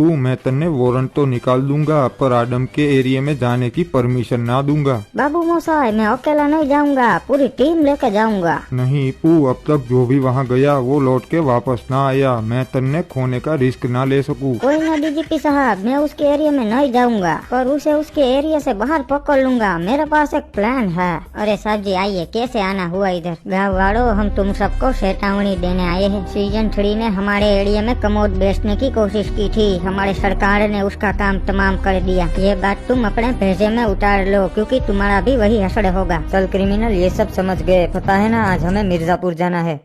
पू मैं तन्ने वारंट तो निकाल दूंगा पर आडम के एरिया में जाने की परमिशन ना दूंगा। बाबू मोसाई मैं अकेला नहीं जाऊंगा, पूरी टीम लेके जाऊंगा। नहीं पू, अब तक जो भी वहाँ गया वो लौट के वापस ना आया। मैं तन्ने खोने का रिस्क ना ले सकूं। कोई ना डीजीपी साहब, मैं उसके एरिया में नहीं जाऊंगा पर उसे उसके एरिया से बाहर पकड़ लूंगा। मेरे पास एक प्लान है। अरे साहब जी आइए, कैसे आना हुआ इधर? गाँव वालों, हम तुम सबको चेतावनी देने आए हैं। सीजन 3 ने हमारे एरिया में कमोड बेचने की कोशिश की थी, हमारी सरकार ने उसका काम तमाम कर दिया। ये बात तुम अपने भेजे में उतार लो क्योंकि तुम्हारा भी वही असर होगा। चल क्रिमिनल, ये सब समझ गए। पता है ना आज हमें मिर्जापुर जाना है।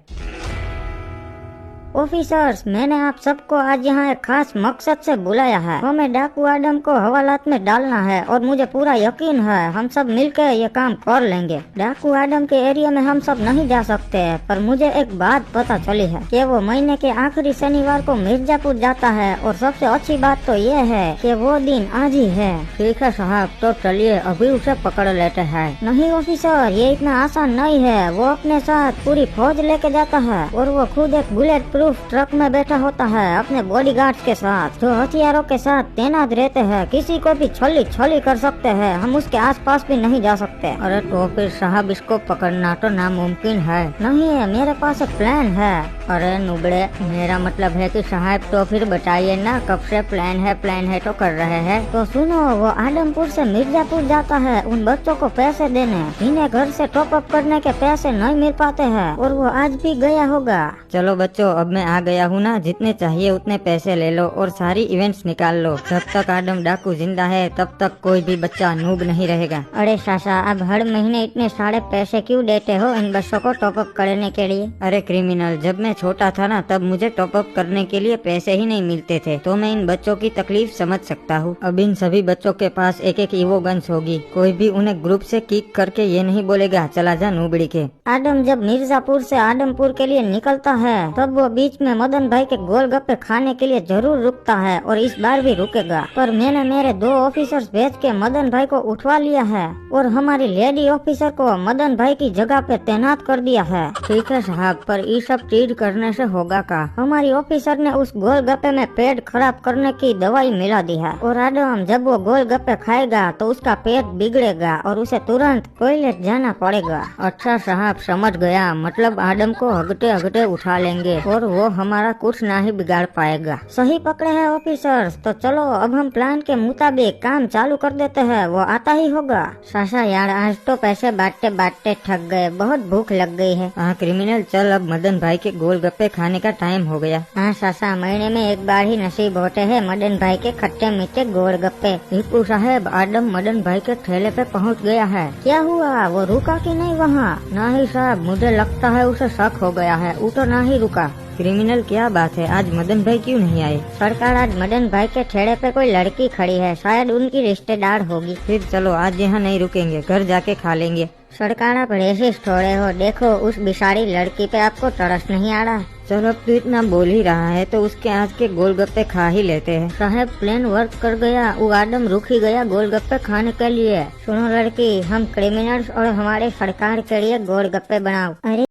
ऑफिसर्स, मैंने आप सबको आज यहाँ एक खास मकसद से बुलाया है। हमें डाकू आदम को हवालात में डालना है और मुझे पूरा यकीन है हम सब मिलकर ये काम कर लेंगे। डाकू आदम के एरिया में हम सब नहीं जा सकते पर मुझे एक बात पता चली है कि वो महीने के आखिरी शनिवार को मिर्जापुर जाता है और सबसे अच्छी बात तो ये है कि वो दिन आज ही है। ठीक है साहब, तो चलिए अभी उसे पकड़ लेते हैं। नहीं ऑफिसर, ये इतना आसान नहीं है। वो अपने साथ पूरी फौज लेके जाता है और वो खुद एक बुलेट प्रूफ ट्रक में बैठा होता है अपने बॉडीगार्ड्स के साथ, जो हथियारों के साथ तैनात रहते हैं। किसी को भी छली कर सकते हैं, हम उसके आसपास भी नहीं जा सकते। अरे तो फिर साहब इसको पकड़ना तो नामुमकिन है। नहीं है, मेरे पास एक प्लान है। अरे नुबड़े, मेरा मतलब है कि साहब तो फिर बताइए ना, कब से प्लान है तो कर रहे हैं। तो सुनो, वो आदमपुर से मिर्जापुर जाता है उन बच्चों को पैसे देने जिन्हें घर से टॉप अप करने के पैसे नहीं मिल पाते हैं, और वो आज भी गया होगा। चलो बच्चों, अब मैं आ गया हूँ ना, जितने चाहिए उतने पैसे ले लो और सारी इवेंट्स निकाल लो। जब तक आदम डाकू जिंदा है तब तक कोई भी बच्चा नूब नहीं रहेगा। अरे सासा, अब हर महीने इतने सारे पैसे क्यों देते हो इन बच्चों को टॉप अप करने के लिए? अरे क्रिमिनल, जब मैं छोटा था ना तब मुझे टॉप अप करने के लिए पैसे ही नहीं मिलते थे, तो मैं इन बच्चों की तकलीफ समझ सकता हूँ। अब इन सभी बच्चों के पास एक एक ईवो गन्स होगी। कोई भी उन्हें ग्रुप से किक करके ये नहीं बोलेगा चला जा नूबड़ी के। आदम जब मिर्जापुर से आदमपुर के लिए निकलता है तब वो बीच में मदन भाई के गोलगप्पे खाने के लिए जरूर रुकता है और इस बार भी रुकेगा। पर मैंने मेरे 2 ऑफिसर्स भेज के मदन भाई को उठवा लिया है और हमारी लेडी ऑफिसर को मदन भाई की जगह पे तैनात कर दिया है। ठीक है साहब, पर ये सब चीज करने से होगा का? हमारी ऑफिसर ने उस गोलगप्पे में पेट खराब करने की दवाई मिला दी है और आदम जब वो गोलगप्पे खाएगा तो उसका पेट बिगड़ेगा और उसे तुरंत टॉयलेट जाना पड़ेगा। अच्छा साहब, समझ गया। मतलब आदम को हगते हगते उठा लेंगे और वो हमारा कुछ ना ही बिगाड़ पाएगा। सही पकड़े हैं ऑफिसर्स। तो चलो अब हम प्लान के मुताबिक काम चालू कर देते हैं, वो आता ही होगा। सासा यार, आज तो पैसे बांटते बांटते थक गए, बहुत भूख लग गई है। हाँ क्रिमिनल, चल अब मदन भाई के गोलगप्पे खाने का टाइम हो गया। हाँ सासा, महीने में एक बार ही नसीब होते हैं मदन भाई के खट्टे मीठे गोलगप्पे। टीपू साहब, आदम मदन भाई के ठेले पे पहुंच गया है। क्या हुआ, वो रुका कि नहीं वहाँ? नहीं साहब, मुझे लगता है उसे शक हो गया है, वो तो ना ही रुका। क्रिमिनल, क्या बात है, आज मदन भाई क्यों नहीं आए? सरकार, आज मदन भाई के ठेले पे कोई लड़की खड़ी है, शायद उनकी रिश्तेदार होगी। फिर चलो आज यहाँ नहीं रुकेंगे, घर जाके खा लेंगे। सरकार, आप रेसिस्ट थोड़े हो, देखो उस बिसारी लड़की पे आपको तरस नहीं आ रहा? चलो अब तो इतना बोल ही रहा है तो उसके आज के गोलगप्पे खा ही लेते हैं। साहब, प्लान वर्क कर गया, वो आदम रुक ही गया गोलगप्पे खाने के लिए। सुनो लड़की, हम क्रिमिनल्स और हमारे सरकार के लिए गोलगप्पे बनाओ। अरे